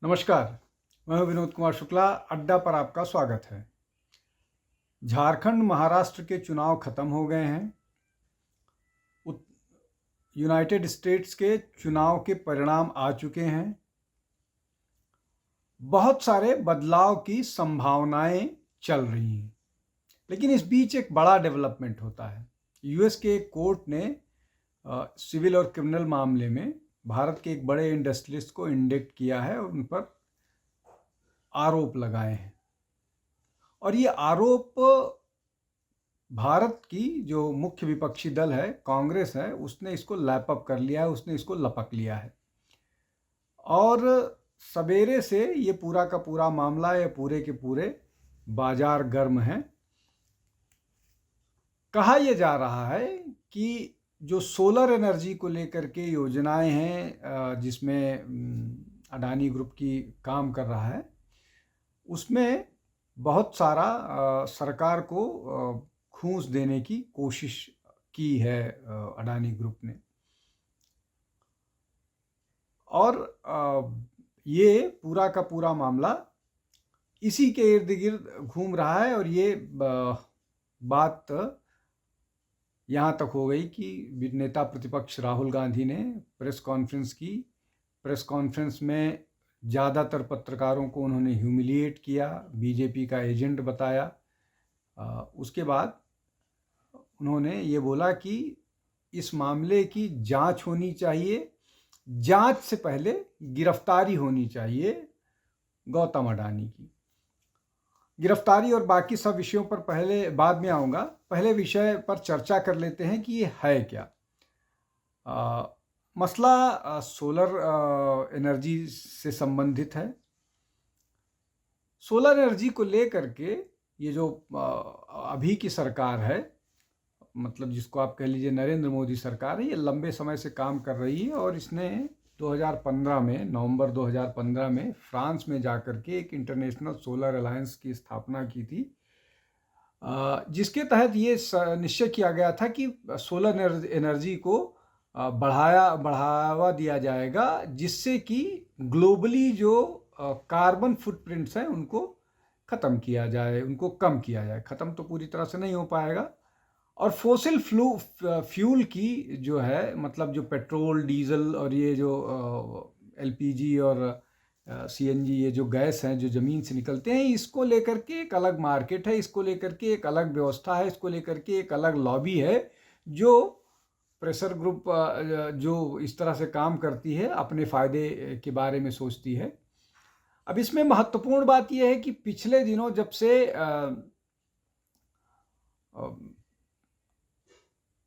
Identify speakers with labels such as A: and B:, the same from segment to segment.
A: नमस्कार, मैं हूं विनोद कुमार शुक्ला। अड्डा पर आपका स्वागत है। झारखंड महाराष्ट्र के चुनाव खत्म हो गए हैं। यूनाइटेड स्टेट्स के चुनाव के परिणाम आ चुके हैं। बहुत सारे बदलाव की संभावनाएं चल रही हैं, लेकिन इस बीच एक बड़ा डेवलपमेंट होता है। यूएस के एक कोर्ट ने सिविल और क्रिमिनल मामले में भारत के एक बड़े इंडस्ट्रियलिस्ट को इंडिक्ट किया है और उन पर आरोप लगाए हैं। और ये आरोप भारत की जो मुख्य विपक्षी दल है, कांग्रेस है, उसने इसको लैपअप कर लिया है, उसने इसको लपक लिया है। और सवेरे से ये पूरा का पूरा मामला, ये पूरे के पूरे बाजार गर्म हैं। कहा यह जा रहा है कि जो सोलर एनर्जी को लेकर के योजनाएं हैं, जिसमें अडानी ग्रुप की काम कर रहा है, उसमें बहुत सारा सरकार को घूस देने की कोशिश की है अडानी ग्रुप ने। और ये पूरा का पूरा मामला इसी के इर्द गिर्द घूम रहा है। और ये बात यहाँ तक हो गई कि नेता प्रतिपक्ष राहुल गांधी ने प्रेस कॉन्फ्रेंस की। प्रेस कॉन्फ्रेंस में ज़्यादातर पत्रकारों को उन्होंने ह्यूमिलिएट किया, बीजेपी का एजेंट बताया। उसके बाद उन्होंने ये बोला कि इस मामले की जांच होनी चाहिए, जांच से पहले गिरफ्तारी होनी चाहिए गौतम अडानी की। गिरफ्तारी और बाकी सब विषयों पर पहले बाद में आऊँगा। पहले विषय पर चर्चा कर लेते हैं कि ये है क्या। मसला सोलर एनर्जी से संबंधित है। सोलर एनर्जी को लेकर के ये जो अभी की सरकार है, मतलब जिसको आप कह लीजिए नरेंद्र मोदी सरकार है, ये लंबे समय से काम कर रही है। और इसने 2015 में, नवंबर 2015 में फ्रांस में जाकर के एक इंटरनेशनल सोलर अलायंस की स्थापना की थी, जिसके तहत ये निश्चय किया गया था कि सोलर एनर्जी को बढ़ावा दिया जाएगा, जिससे कि ग्लोबली जो कार्बन फुटप्रिंट्स हैं उनको ख़त्म किया जाए, उनको कम किया जाए। ख़त्म तो पूरी तरह से नहीं हो पाएगा। और फोसिल फ्यूल की जो है, मतलब जो पेट्रोल, डीजल और ये जो एलपीजी और सीएनजी, ये जो गैस हैं जो ज़मीन से निकलते हैं, इसको लेकर के एक अलग मार्केट है, इसको लेकर के एक अलग व्यवस्था है, इसको लेकर के एक अलग लॉबी है जो प्रेशर ग्रुप जो इस तरह से काम करती है, अपने फ़ायदे के बारे में सोचती है। अब इसमें महत्वपूर्ण बात यह है कि पिछले दिनों जब से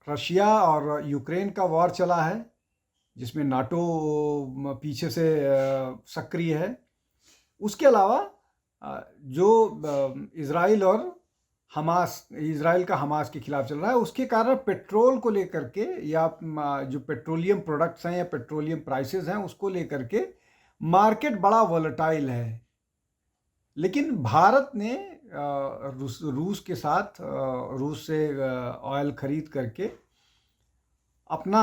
A: रशिया और यूक्रेन का वॉर चला है, जिसमें नाटो पीछे से सक्रिय है, उसके अलावा जो इज़राइल और हमास, इज़राइल का हमास के खिलाफ चल रहा है, उसके कारण पेट्रोल को लेकर के या जो पेट्रोलियम प्रोडक्ट्स हैं या पेट्रोलियम प्राइसेस हैं, उसको लेकर के मार्केट बड़ा वोलेटाइल है। लेकिन भारत ने रूस के साथ, रूस से ऑयल खरीद करके अपना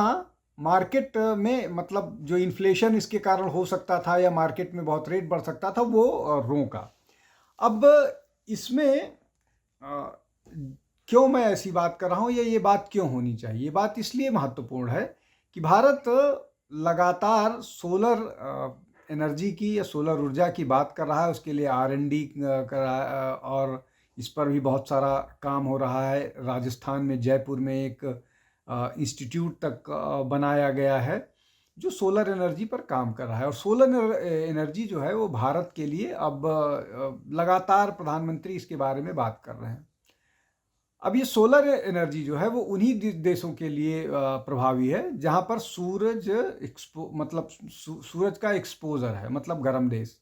A: मार्केट में, मतलब जो इन्फ्लेशन इसके कारण हो सकता था या मार्केट में बहुत रेट बढ़ सकता था, वो रोका। अब इसमें क्यों मैं ऐसी बात कर रहा हूँ, ये बात क्यों होनी चाहिए? ये बात इसलिए महत्वपूर्ण है कि भारत लगातार सोलर एनर्जी की या सोलर ऊर्जा की बात कर रहा है। उसके लिए R&D कर रहा है और इस पर भी बहुत सारा काम हो रहा है। राजस्थान में जयपुर में एक इंस्टीट्यूट तक बनाया गया है जो सोलर एनर्जी पर काम कर रहा है। और सोलर एनर्जी जो है वो भारत के लिए अब लगातार प्रधानमंत्री इसके बारे में बात कर रहे हैं। अब ये सोलर एनर्जी जो है वो उन्हीं देशों के लिए प्रभावी है जहां पर सूरज मतलब सूरज का एक्सपोजर है, मतलब गर्म देश।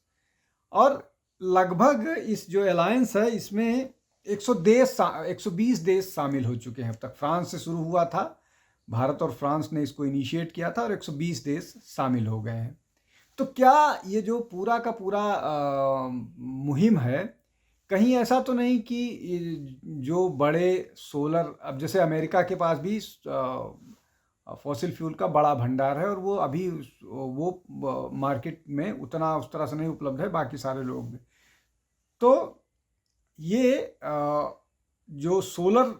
A: और लगभग इस जो अलायंस है इसमें 120 देश शामिल हो चुके हैं अब तक। फ्रांस से शुरू हुआ था, भारत और फ्रांस ने इसको इनिशिएट किया था और 120 देश शामिल हो गए हैं। तो क्या ये जो पूरा का पूरा मुहिम है, कहीं ऐसा तो नहीं कि जो बड़े सोलर, अब जैसे अमेरिका के पास भी फॉसिल फ्यूल का बड़ा भंडार है, और वो अभी वो मार्केट में उतना उस तरह से नहीं उपलब्ध है, बाकी सारे लोग भी। तो ये जो सोलर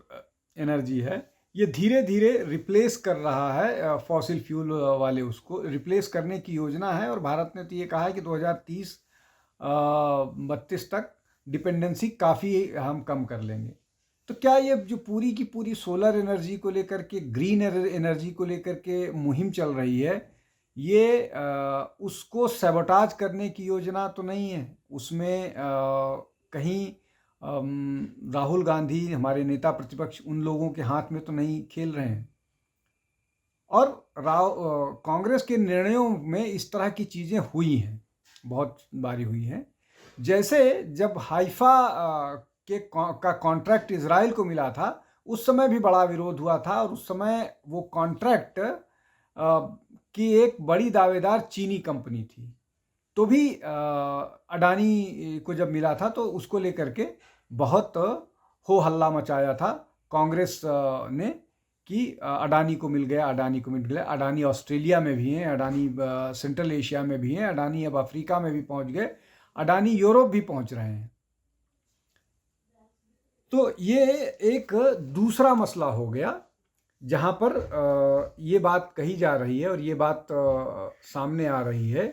A: एनर्जी है, ये धीरे धीरे रिप्लेस कर रहा है फॉसिल फ्यूल वाले, उसको रिप्लेस करने की योजना है। और भारत ने तो ये कहा है कि 2030-32 तक डिपेंडेंसी काफ़ी हम कम कर लेंगे। तो क्या ये जो पूरी की पूरी सोलर एनर्जी को लेकर के, ग्रीन एनर्जी को लेकर के मुहिम चल रही है, ये उसको सैबोटाज करने की योजना तो नहीं है? उसमें कहीं राहुल गांधी, हमारे नेता प्रतिपक्ष, उन लोगों के हाथ में तो नहीं खेल रहे हैं? और कांग्रेस के निर्णयों में इस तरह की चीज़ें हुई हैं, बहुत बारी हुई हैं। जैसे जब हाइफा का कॉन्ट्रैक्ट इजराइल को मिला था, उस समय भी बड़ा विरोध हुआ था, और उस समय वो कॉन्ट्रैक्ट की एक बड़ी दावेदार चीनी कंपनी थी। तो भी अडानी को जब मिला था तो उसको लेकर के बहुत हो हल्ला मचाया था कांग्रेस ने कि अडानी को मिल गया, अडानी को मिल गया। अडानी ऑस्ट्रेलिया में भी हैं, अडानी सेंट्रल एशिया में भी हैं, अडानी अब अफ्रीका में भी पहुंच गए, अडानी यूरोप भी पहुंच रहे हैं। तो ये एक दूसरा मसला हो गया जहां पर ये बात कही जा रही है, और ये बात सामने आ रही है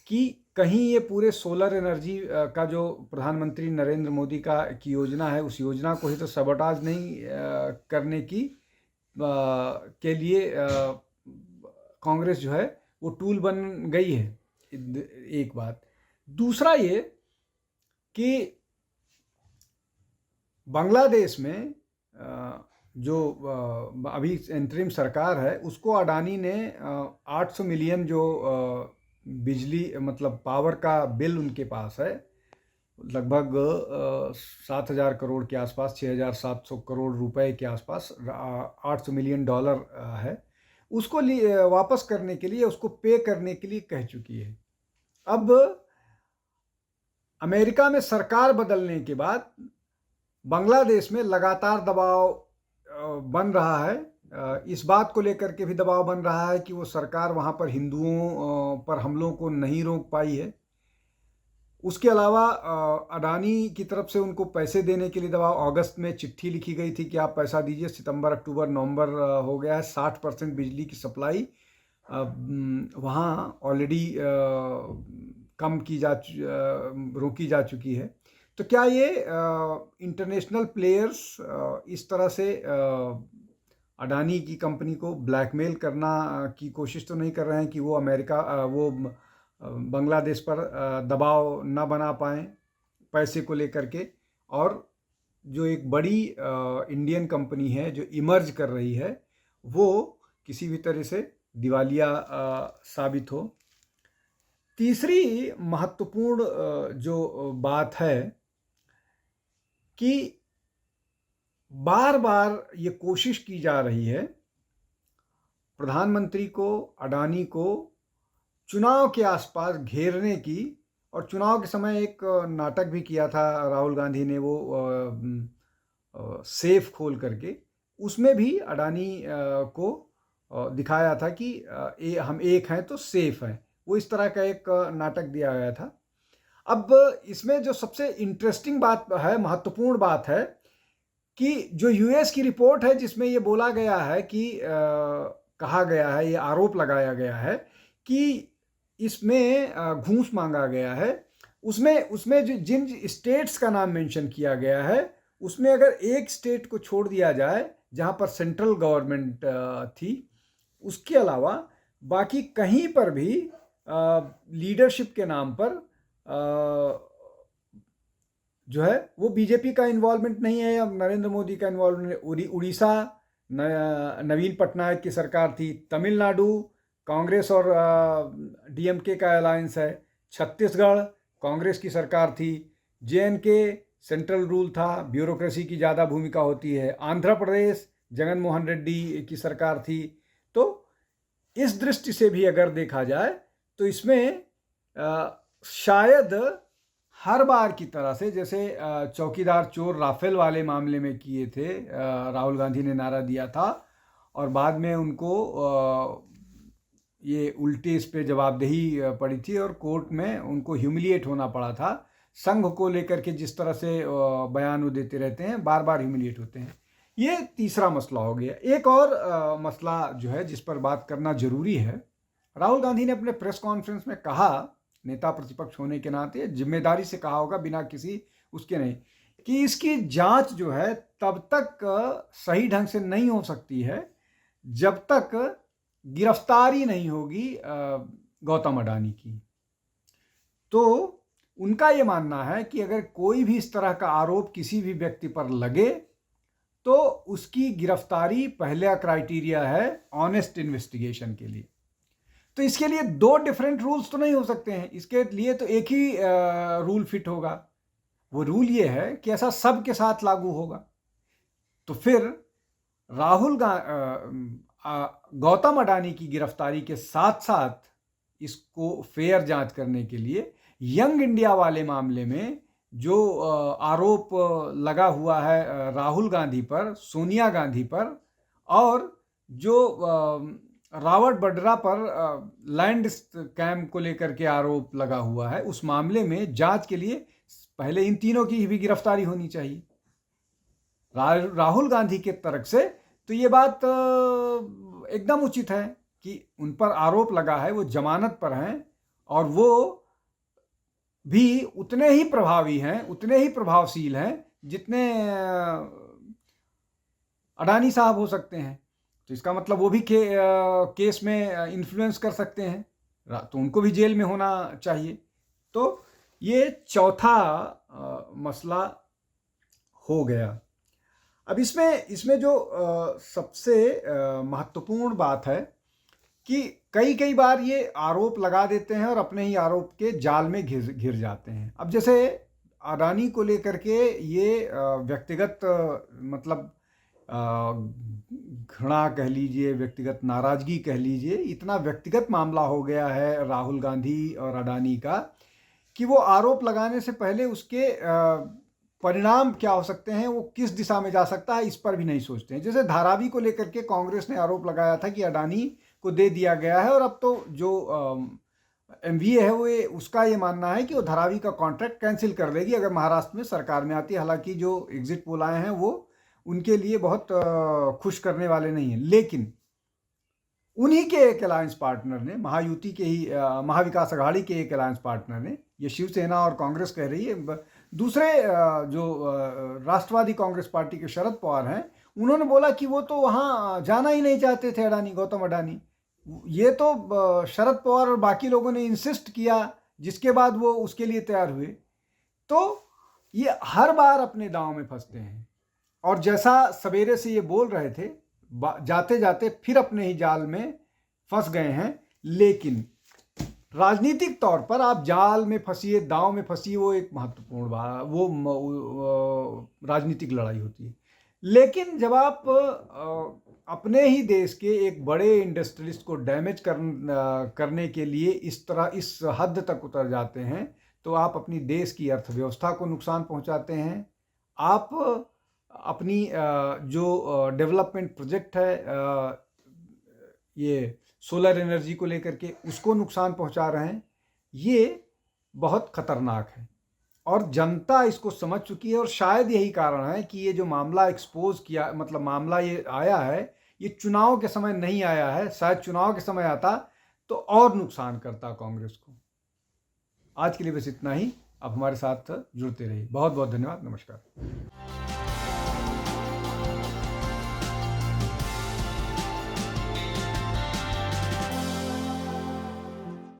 A: कि कहीं ये पूरे सोलर एनर्जी का जो प्रधानमंत्री नरेंद्र मोदी की योजना है, उस योजना को ही तो सबोटाज नहीं करने की के लिए कांग्रेस जो है वो टूल बन गई है, एक बात। दूसरा ये कि बांग्लादेश में जो अभी इंतरिम सरकार है, उसको अडानी ने 800 मिलियन जो बिजली मतलब पावर का बिल उनके पास है, लगभग 7,000 करोड़ के आसपास, 6,700 करोड़ रुपए के आसपास, 800 मिलियन डॉलर है, उसको वापस करने के लिए, उसको पे करने के लिए कह चुकी है। अब अमेरिका में सरकार बदलने के बाद बांग्लादेश में लगातार दबाव बन रहा है, इस बात को लेकर के भी दबाव बन रहा है कि वो सरकार वहाँ पर हिंदुओं पर हमलों को नहीं रोक पाई है। उसके अलावा अडानी की तरफ से उनको पैसे देने के लिए दबाव, अगस्त में चिट्ठी लिखी गई थी कि आप पैसा दीजिए, सितंबर, अक्टूबर, नवंबर हो गया है, 60% बिजली की सप्लाई वहाँ ऑलरेडी कम की रोकी जा चुकी है। तो क्या ये इंटरनेशनल प्लेयर्स इस तरह से अडानी की कंपनी को ब्लैकमेल करना की कोशिश तो नहीं कर रहे हैं कि वो वो बांग्लादेश पर दबाव न बना पाएँ पैसे को लेकर के? और जो एक बड़ी इंडियन कंपनी है जो इमर्ज कर रही है, वो किसी भी तरह से दिवालिया साबित हो। तीसरी महत्वपूर्ण जो बात है कि बार बार ये कोशिश की जा रही है प्रधानमंत्री को, अडानी को चुनाव के आसपास घेरने की, और चुनाव के समय एक नाटक भी किया था राहुल गांधी ने, वो सेफ खोल करके, उसमें भी अडानी को दिखाया था कि हम एक हैं तो सेफ हैं, वो इस तरह का एक नाटक दिया गया था। अब इसमें जो सबसे इंटरेस्टिंग बात है, महत्वपूर्ण बात है, कि जो यूएस की रिपोर्ट है जिसमें ये बोला गया है कि कहा गया है, ये आरोप लगाया गया है कि इसमें घूस मांगा गया है, उसमें जो जिन स्टेट्स का नाम मेंशन किया गया है, उसमें अगर एक स्टेट को छोड़ दिया जाए जहां पर सेंट्रल गवर्नमेंट थी, उसके अलावा बाकी कहीं पर भी लीडरशिप के नाम पर जो है वो बीजेपी का इन्वॉल्वमेंट नहीं है, अब नरेंद्र मोदी का इन्वॉल्वमेंट। उड़ीसा नवीन पटनायक की सरकार थी, तमिलनाडु कांग्रेस और डीएमके का अलायंस है, छत्तीसगढ़ कांग्रेस की सरकार थी, जेएनके सेंट्रल रूल था, ब्यूरोक्रेसी की ज़्यादा भूमिका होती है, आंध्र प्रदेश जगन मोहन रेड्डी की सरकार थी। तो इस दृष्टि से भी अगर देखा जाए तो इसमें शायद हर बार की तरह से, जैसे चौकीदार चोर राफेल वाले मामले में किए थे, राहुल गांधी ने नारा दिया था, और बाद में उनको ये उल्टे इस पे जवाबदेही पड़ी थी और कोर्ट में उनको ह्यूमिलिएट होना पड़ा था। संघ को लेकर के जिस तरह से बयान वो देते रहते हैं, बार बार ह्यूमिलिएट होते हैं। ये तीसरा मसला हो गया। एक और मसला जो है जिस पर बात करना जरूरी है, राहुल गांधी ने अपने प्रेस कॉन्फ्रेंस में कहा, नेता प्रतिपक्ष होने के नाते जिम्मेदारी से कहा होगा, बिना किसी उसके नहीं, कि इसकी जांच जो है तब तक सही ढंग से नहीं हो सकती है जब तक गिरफ्तारी नहीं होगी गौतम अडानी की। तो उनका ये मानना है कि अगर कोई भी इस तरह का आरोप किसी भी व्यक्ति पर लगे तो उसकी गिरफ्तारी पहला क्राइटेरिया है ऑनेस्ट इन्वेस्टिगेशन के लिए। तो इसके लिए दो डिफरेंट रूल्स तो नहीं हो सकते हैं, इसके लिए तो एक ही रूल फिट होगा। वो रूल ये है कि ऐसा सबके साथ लागू होगा। तो फिर गौतम अडानी की गिरफ्तारी के साथ साथ इसको फेयर जांच करने के लिए यंग इंडिया वाले मामले में जो आरोप लगा हुआ है राहुल गांधी पर, सोनिया गांधी पर, और जो रावत वड्रा पर लैंड स्कैम को लेकर के आरोप लगा हुआ है, उस मामले में जांच के लिए पहले इन तीनों की भी गिरफ्तारी होनी चाहिए राहुल गांधी के तरफ से। तो ये बात एकदम उचित है कि उन पर आरोप लगा है, वो जमानत पर हैं और वो भी उतने ही प्रभावी हैं, उतने ही प्रभावशील हैं जितने अडानी साहब हो सकते हैं। तो इसका मतलब वो भी केस में इन्फ्लुएंस कर सकते हैं, तो उनको भी जेल में होना चाहिए। तो ये चौथा मसला हो गया। अब इसमें जो सबसे महत्वपूर्ण बात है कि कई बार ये आरोप लगा देते हैं और अपने ही आरोप के जाल में घिर जाते हैं। अब जैसे अडानी को लेकर के ये व्यक्तिगत मतलब घृणा कह लीजिए, व्यक्तिगत नाराजगी कह लीजिए, इतना व्यक्तिगत मामला हो गया है राहुल गांधी और अडानी का कि वो आरोप लगाने से पहले उसके परिणाम क्या हो सकते हैं, वो किस दिशा में जा सकता है, इस पर भी नहीं सोचते हैं। जैसे धारावी को लेकर के कांग्रेस ने आरोप लगाया था कि अडानी को दे दिया गया है और अब तो जो MVA है वो उसका ये मानना है कि वो धारावी का कॉन्ट्रैक्ट कैंसिल कर देगी अगर महाराष्ट्र में सरकार में आती है। हालांकि जो एग्जिट पोल आए हैं वो उनके लिए बहुत खुश करने वाले नहीं हैं, लेकिन उन्हीं के एक अलायंस पार्टनर ने, महायुति के ही महाविकास अघाड़ी के एक अलायंस पार्टनर ने, ये शिवसेना और कांग्रेस कह रही है, दूसरे जो राष्ट्रवादी कांग्रेस पार्टी के शरद पवार हैं, उन्होंने बोला कि वो तो वहाँ जाना ही नहीं चाहते थे अडानी, गौतम अडानी। ये तो शरद पवार और बाकी लोगों ने इंसिस्ट किया, जिसके बाद वो उसके लिए तैयार हुए। तो ये हर बार अपने दांव में फंसते हैं और जैसा सवेरे से ये बोल रहे थे, जाते जाते फिर अपने ही जाल में फंस गए हैं। लेकिन राजनीतिक तौर पर आप जाल में फंसिए, दांव में फंसिए, वो एक महत्वपूर्ण बात, वो राजनीतिक लड़ाई होती है। लेकिन जब आप अपने ही देश के एक बड़े इंडस्ट्रियलिस्ट को डैमेज करने के लिए इस तरह इस हद तक उतर जाते हैं, तो आप अपनी देश की अर्थव्यवस्था को नुकसान पहुंचाते हैं। आप अपनी जो डेवलपमेंट प्रोजेक्ट है, ये सोलर एनर्जी को लेकर के, उसको नुकसान पहुंचा रहे हैं। ये बहुत खतरनाक है और जनता इसको समझ चुकी है और शायद यही कारण है कि ये जो मामला एक्सपोज किया, मतलब मामला ये आया है, ये चुनाव के समय नहीं आया है। शायद चुनाव के समय आता तो और नुकसान करता कांग्रेस को। आज के लिए बस इतना ही। अब हमारे साथ जुड़ते रहिए। बहुत बहुत धन्यवाद। नमस्कार।